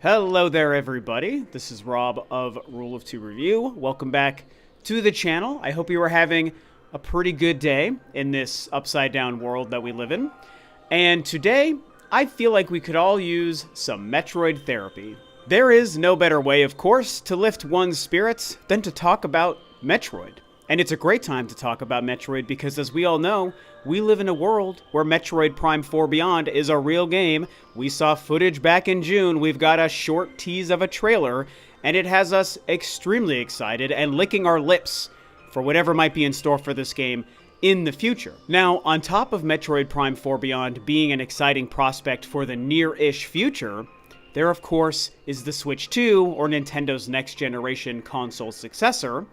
Hello there, everybody. This is Rob of Rule of Two Review. Welcome back to the channel. I hope you are having a pretty good day in this upside-down world that we live in. And today, I feel like we could all use some Metroid therapy. There is no better way, of course, to lift one's spirits than to talk about Metroid. And it's a great time to talk about Metroid because, as we all know, we live in a world where Metroid Prime 4 Beyond is a real game. We saw footage back in June, we've got a short tease of a trailer, and it has us extremely excited and licking our lips for whatever might be in store for this game in the future. Now, on top of Metroid Prime 4 Beyond being an exciting prospect for the near-ish future, there of course is the Switch 2, or Nintendo's next-generation console successor.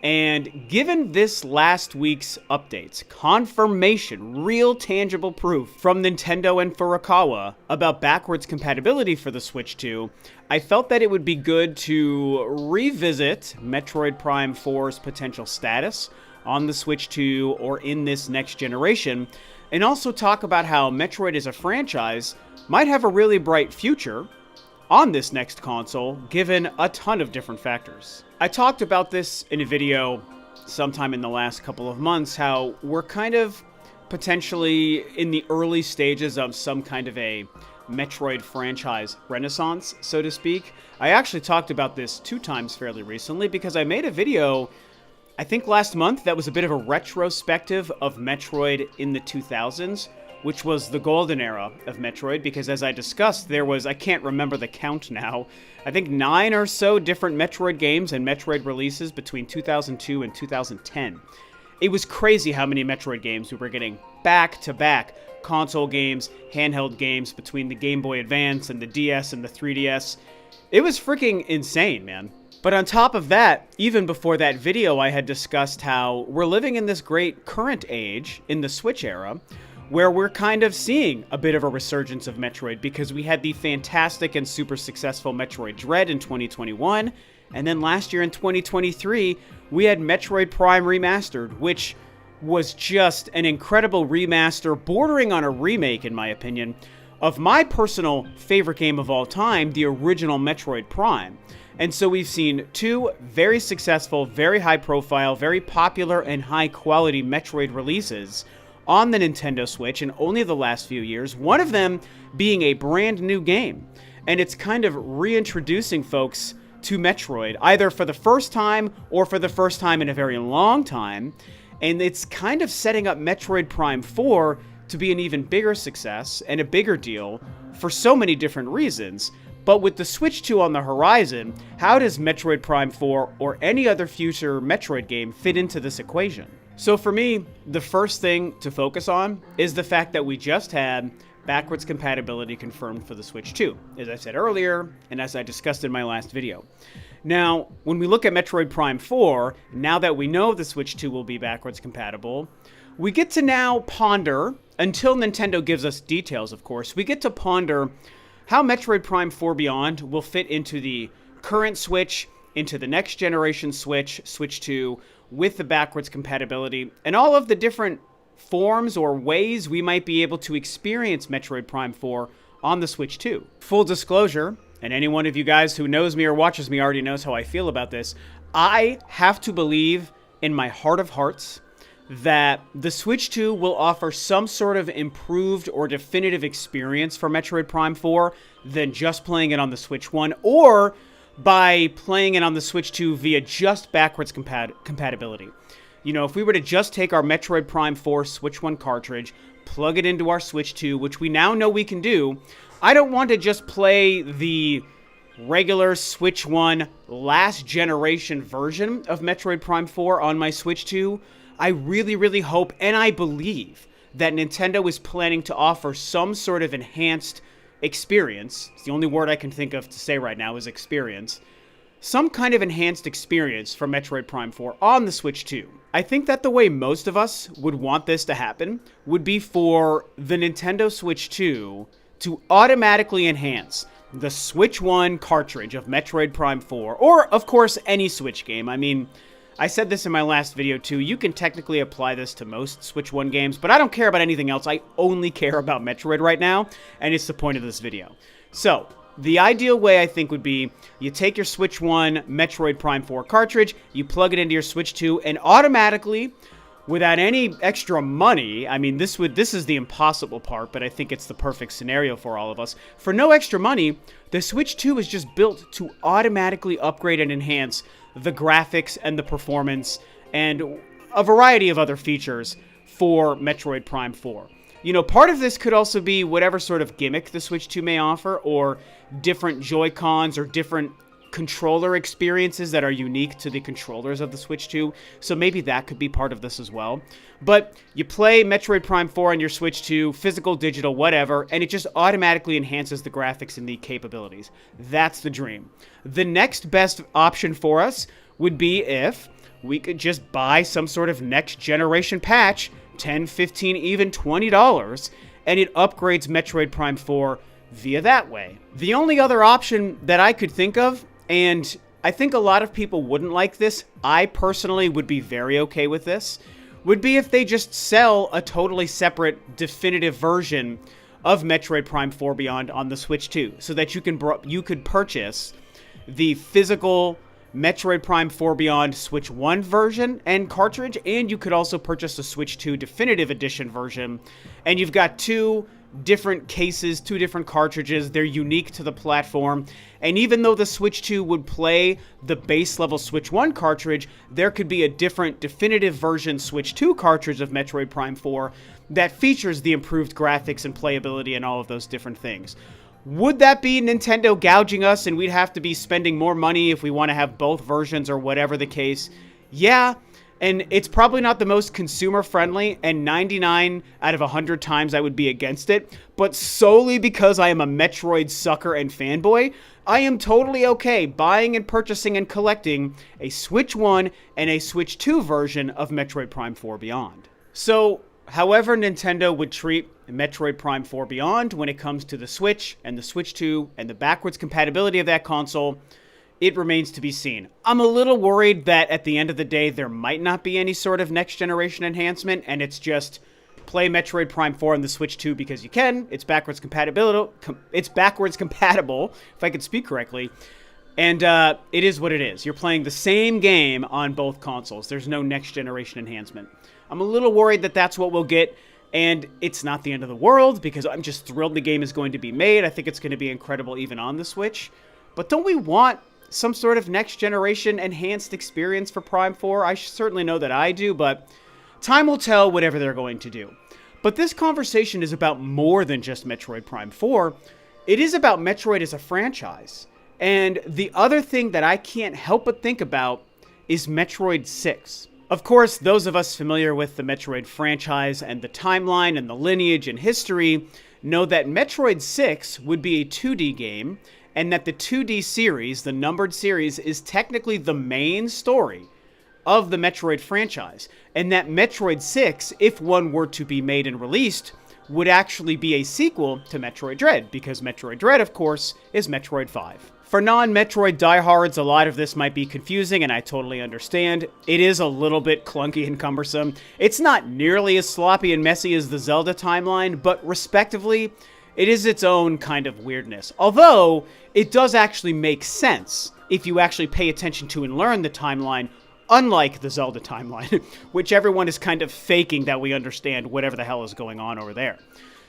And given this last week's updates, confirmation, real tangible proof from Nintendo and Furukawa about backwards compatibility for the Switch 2, I felt that it would be good to revisit Metroid Prime 4's potential status on the Switch 2 or in this next generation, and also talk about how Metroid as a franchise might have a really bright future on this next console, given a ton of different factors. I talked about this in a video sometime in the last couple of months, how we're kind of potentially in the early stages of some kind of a Metroid franchise renaissance, so to speak. I actually talked about this 2 times fairly recently because I made a video, I think last month, that was a bit of a retrospective of Metroid in the 2000s, which was the golden era of Metroid, because as I discussed, there was, I can't remember the count now, I think 9 or so different Metroid games and Metroid releases between 2002 and 2010. It was crazy how many Metroid games we were getting back-to-back console games, handheld games between the Game Boy Advance and the DS and the 3DS. It was freaking insane, man. But on top of that, even before that video, I had discussed how we're living in this great current age in the Switch era, where we're kind of seeing a bit of a resurgence of Metroid because we had the fantastic and super successful Metroid Dread in 2021, and then last year in 2023, we had Metroid Prime Remastered, which was just an incredible remaster, bordering on a remake, in my opinion, of my personal favorite game of all time, the original Metroid Prime. And so we've seen 2 very successful, very high-profile, very popular, and high-quality Metroid releases on the Nintendo Switch in only the last few years, one of them being a brand new game. And it's kind of reintroducing folks to Metroid, either for the first time or for the first time in a very long time. And it's kind of setting up Metroid Prime 4 to be an even bigger success and a bigger deal for so many different reasons. But with the Switch 2 on the horizon, how does Metroid Prime 4 or any other future Metroid game fit into this equation? So for me, the first thing to focus on is the fact that we just had backwards compatibility confirmed for the Switch 2, as I said earlier, and as I discussed in my last video. Now, when we look at Metroid Prime 4, now that we know the Switch 2 will be backwards compatible, we get to now ponder, until Nintendo gives us details, of course, we get to ponder how Metroid Prime 4 Beyond will fit into the current Switch, into the next generation Switch, Switch 2, with the backwards compatibility, and all of the different forms or ways we might be able to experience Metroid Prime 4 on the Switch 2. Full disclosure, and any one of you guys who knows me or watches me already knows how I feel about this, I have to believe in my heart of hearts that the Switch 2 will offer some sort of improved or definitive experience for Metroid Prime 4 than just playing it on the Switch 1, or by playing it on the Switch 2 via just backwards compatibility. You know, if we were to just take our Metroid Prime 4 Switch 1 cartridge, plug it into our Switch 2, which we now know we can do, I don't want to just play the regular Switch 1 last generation version of Metroid Prime 4 on my Switch 2. I really, really hope and I believe that Nintendo is planning to offer some sort of enhanced experience. It's the only word I can think of to say right now is experience. Some kind of enhanced experience for Metroid Prime 4 on the Switch 2. I think that the way most of us would want this to happen would be for the Nintendo Switch 2 to automatically enhance the Switch 1 cartridge of Metroid Prime 4, or of course any Switch game. I mean, I said this in my last video too, you can technically apply this to most Switch 1 games, but I don't care about anything else. I only care about Metroid right now, and it's the point of this video. So, The ideal way, I think, would be you take your Switch 1 Metroid Prime 4 cartridge, you plug it into your Switch 2, and automatically, without any extra money, I mean, this is the impossible part, but I think it's the perfect scenario for all of us. For no extra money, the Switch 2 is just built to automatically upgrade and enhance the graphics and the performance and a variety of other features for Metroid Prime 4. You know, part of this could also be whatever sort of gimmick the Switch 2 may offer, or different Joy-Cons or different controller experiences that are unique to the controllers of the Switch 2, so maybe that could be part of this as well. But you play Metroid Prime 4 on your Switch 2, physical, digital, whatever, and it just automatically enhances the graphics and the capabilities. That's the dream. The next best option for us would be if we could just buy some sort of next generation patch, $10, $15, even $20, and it upgrades Metroid Prime 4 via that way. The only other option that I could think of, and I think a lot of people wouldn't like this, I personally would be very okay with this, would be if they just sell a totally separate definitive version of Metroid Prime 4 Beyond on the Switch 2, so that you could purchase the physical Metroid Prime 4 Beyond Switch 1 version and cartridge, and you could also purchase a Switch 2 Definitive Edition version, and you've got two different cases, two different cartridges. They're unique to the platform, and even though the Switch 2 would play the base level Switch 1 cartridge, there could be a different definitive version Switch 2 cartridge of Metroid Prime 4 that features the improved graphics and playability and all of those different things. Would that be Nintendo gouging us and we'd have to be spending more money if we want to have both versions or whatever the case? Yeah, and it's probably not the most consumer friendly, and 99 out of 100 times I would be against it, but solely because I am a Metroid sucker and fanboy, I am totally okay buying and purchasing and collecting a Switch 1 and a Switch 2 version of Metroid Prime 4 Beyond. So, however Nintendo would treat Metroid Prime 4 Beyond when it comes to the Switch and the Switch 2 and the backwards compatibility of that console, it remains to be seen. I'm a little worried that at the end of the day there might not be any sort of next generation enhancement, and it's just play Metroid Prime 4 on the Switch 2 because you can. It's backwards compatible, if I could speak correctly. And it is what it is. You're playing the same game on both consoles. There's no next generation enhancement. I'm a little worried that that's what we'll get, and it's not the end of the world because I'm just thrilled the game is going to be made. I think it's going to be incredible even on the Switch. But don't we want some sort of next generation enhanced experience for Prime 4? I certainly know that I do, but time will tell whatever they're going to do. But this conversation is about more than just Metroid Prime 4. It is about Metroid as a franchise. And the other thing that I can't help but think about is Metroid 6. Of course, those of us familiar with the Metroid franchise and the timeline and the lineage and history know that Metroid 6 would be a 2D game, and that the 2D series, the numbered series, is technically the main story of the Metroid franchise, and that Metroid 6, if one were to be made and released, would actually be a sequel to Metroid Dread, because Metroid Dread, of course, is Metroid 5. For non-Metroid diehards, a lot of this might be confusing, and I totally understand. It is a little bit clunky and cumbersome. It's not nearly as sloppy and messy as the Zelda timeline, but respectively, it is its own kind of weirdness. Although, it does actually make sense if you actually pay attention to and learn the timeline, unlike the Zelda timeline, which everyone is kind of faking that we understand whatever the hell is going on over there.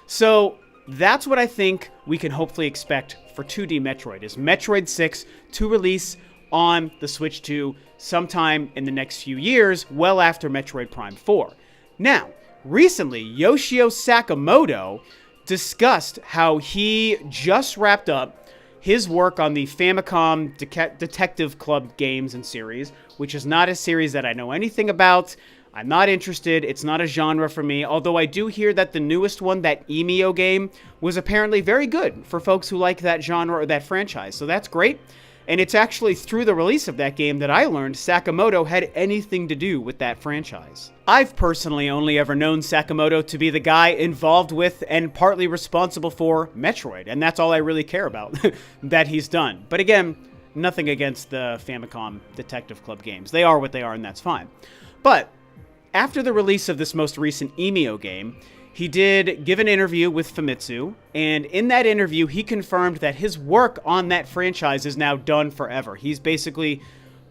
So, that's what I think we can hopefully expect for 2D Metroid, is Metroid 6 to release on the Switch 2 sometime in the next few years, well after Metroid Prime 4. Now, recently, Yoshio Sakamoto discussed how he just wrapped up his work on the Famicom Detective Club games and series, which is not a series that I know anything about. I'm not interested. It's not a genre for me, although I do hear that the newest one, that Emio game, was apparently very good for folks who like that genre or that franchise, so that's great. And it's actually through the release of that game that I learned Sakamoto had anything to do with that franchise. I've personally only ever known Sakamoto to be the guy involved with and partly responsible for Metroid, and that's all I really care about that he's done. But again, nothing against the Famicom Detective Club games. They are what they are, and that's fine. But after the release of this most recent Emio game, he did give an interview with Famitsu, and in that interview, he confirmed that his work on that franchise is now done forever. He's basically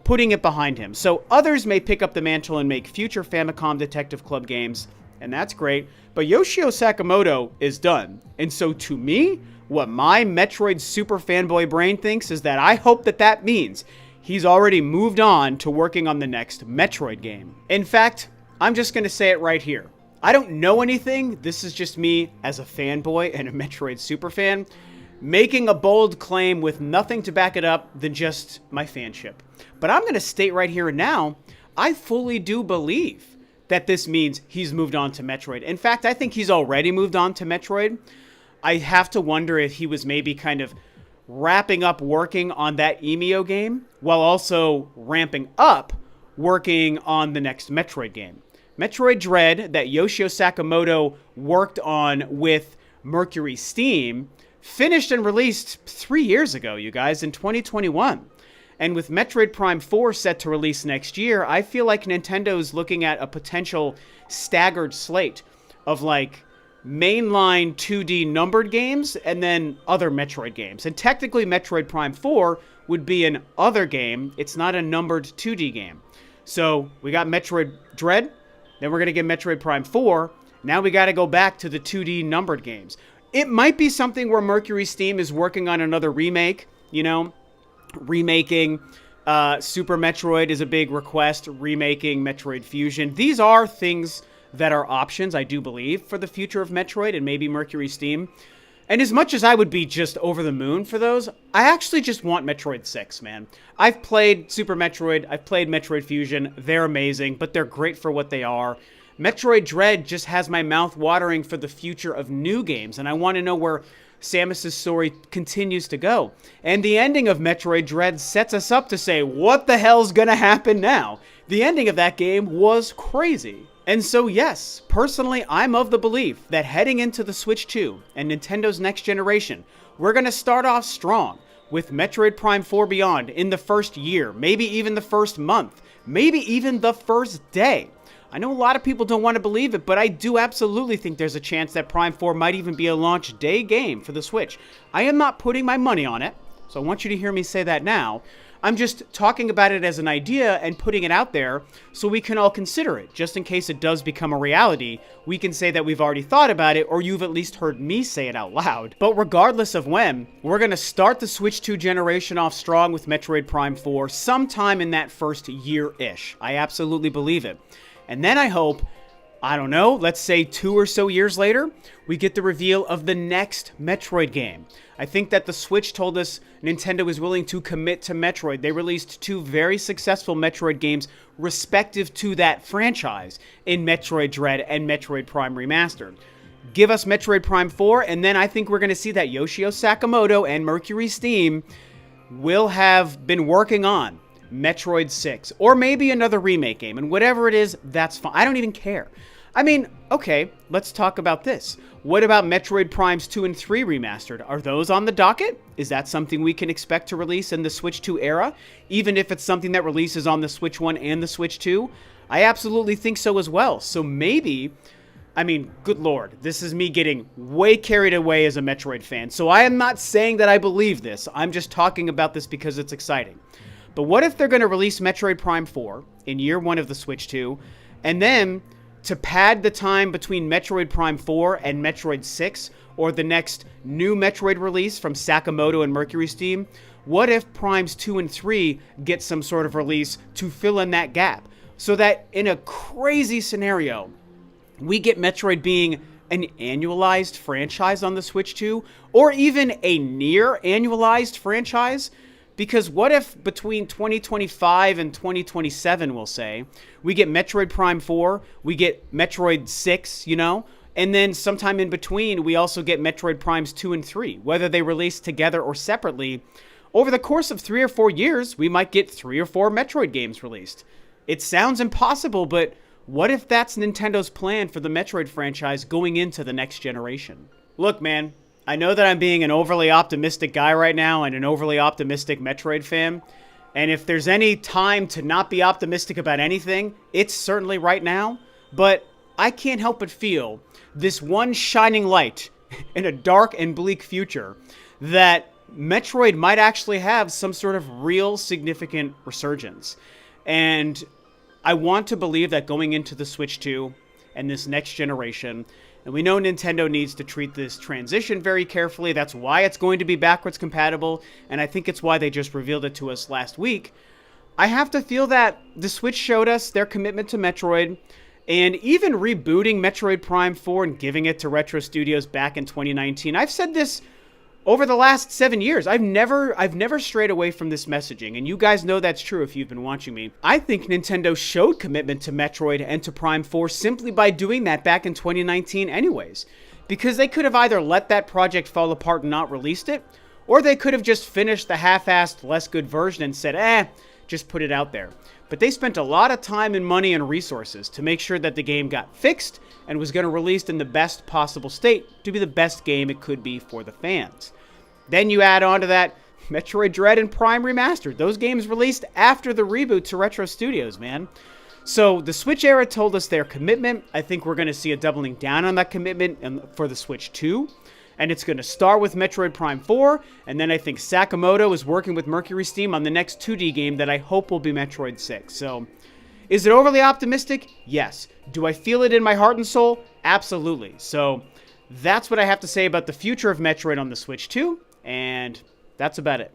putting it behind him. So others may pick up the mantle and make future Famicom Detective Club games, and that's great, but Yoshio Sakamoto is done. And so to me, what my Metroid super fanboy brain thinks is that I hope that that means he's already moved on to working on the next Metroid game. In fact, I'm just going to say it right here. I don't know anything. This is just me as a fanboy and a Metroid superfan making a bold claim with nothing to back it up than just my fanship. But I'm going to state right here and now, I fully do believe that this means he's moved on to Metroid. In fact, I think he's already moved on to Metroid. I have to wonder if he was maybe kind of wrapping up working on that Emio game while also ramping up working on the next Metroid game. Metroid Dread that Yoshio Sakamoto worked on with Mercury Steam finished and released 3 years ago, you guys, in 2021. And with Metroid Prime 4 set to release next year, I feel like Nintendo's looking at a potential staggered slate of like mainline 2D numbered games and then other Metroid games. And technically Metroid Prime 4 would be an other game. It's not a numbered 2D game. So we got Metroid Dread, then we're going to get Metroid Prime 4. Now we got to go back to the 2D numbered games. It might be something where Mercury Steam is working on another remake, you know, remaking Super Metroid is a big request, remaking Metroid Fusion. These are things that are options, I do believe, for the future of Metroid and maybe Mercury Steam. And as much as I would be just over the moon for those, I actually just want Metroid 6, man. I've played Super Metroid, I've played Metroid Fusion, they're amazing, but they're great for what they are. Metroid Dread just has my mouth watering for the future of new games, and I want to know where Samus' story continues to go. And the ending of Metroid Dread sets us up to say, what the hell's gonna happen now? The ending of that game was crazy. And so yes, personally, I'm of the belief that heading into the Switch 2 and Nintendo's next generation, we're going to start off strong with Metroid Prime 4 Beyond in the first year, maybe even the first month, maybe even the first day. I know a lot of people don't want to believe it, but I do absolutely think there's a chance that Prime 4 might even be a launch day game for the Switch. I am not putting my money on it, so I want you to hear me say that now. I'm just talking about it as an idea and putting it out there so we can all consider it. Just in case it does become a reality, we can say that we've already thought about it, or you've at least heard me say it out loud. But regardless of when, we're going to start the Switch 2 generation off strong with Metroid Prime 4 sometime in that first year-ish. I absolutely believe it. And then I hope, I don't know, let's say 2 or so years later, we get the reveal of the next Metroid game. I think that the Switch told us Nintendo is willing to commit to Metroid. They released 2 very successful Metroid games respective to that franchise in Metroid Dread and Metroid Prime Remastered. Give us Metroid Prime 4, and then I think we're going to see that Yoshio Sakamoto and Mercury Steam will have been working on Metroid 6, or maybe another remake game, and whatever it is, that's fine. I don't even care. I mean, okay, let's talk about this. What about Metroid Primes 2 and 3 remastered? Are those on the docket? Is that something we can expect to release in the Switch 2 era? Even if it's something that releases on the Switch 1 and the Switch 2? I absolutely think so as well. So maybe, I mean, good lord, this is me getting way carried away as a Metroid fan. So I am not saying that I believe this. I'm just talking about this because it's exciting. But what if they're going to release Metroid Prime 4 in year 1 of the Switch 2, and then to pad the time between Metroid Prime 4 and Metroid 6, or the next new Metroid release from Sakamoto and Mercury Steam, what if Primes 2 and 3 get some sort of release to fill in that gap? So that in a crazy scenario, we get Metroid being an annualized franchise on the Switch 2, or even a near annualized franchise. Because what if between 2025 and 2027, we'll say, we get Metroid Prime 4, we get Metroid 6, you know, and then sometime in between, we also get Metroid Primes 2 and 3, whether they release together or separately. Over the course of 3 or 4 years, we might get 3 or 4 Metroid games released. It sounds impossible, but what if that's Nintendo's plan for the Metroid franchise going into the next generation? Look, man, I know that I'm being an overly optimistic guy right now and an overly optimistic Metroid fan. And if there's any time to not be optimistic about anything, it's certainly right now. But I can't help but feel this one shining light in a dark and bleak future that Metroid might actually have some sort of real significant resurgence. And I want to believe that going into the Switch 2 and this next generation, and we know Nintendo needs to treat this transition very carefully. That's why it's going to be backwards compatible, and I think it's why they just revealed it to us last week. I have to feel that the Switch showed us their commitment to Metroid, and even rebooting Metroid Prime 4 and giving it to Retro Studios back in 2019. I've said this over the last 7 years. I've never strayed away from this messaging, and you guys know that's true if you've been watching me. I think Nintendo showed commitment to Metroid and to Prime 4 simply by doing that back in 2019 anyways, because they could have either let that project fall apart and not released it, or they could have just finished the half-assed, less good version and said, just put it out there. But they spent a lot of time and money and resources to make sure that the game got fixed and was going to released in the best possible state to be the best game it could be for the fans. Then you add on to that Metroid Dread and Prime Remastered. Those games released after the reboot to Retro Studios, man. So the Switch era told us their commitment. I think we're going to see a doubling down on that commitment for the Switch 2. And it's going to start with Metroid Prime 4, and then I think Sakamoto is working with Mercury Steam on the next 2D game that I hope will be Metroid 6. So, is it overly optimistic? Yes. Do I feel it in my heart and soul? Absolutely. So, that's what I have to say about the future of Metroid on the Switch 2, and that's about it.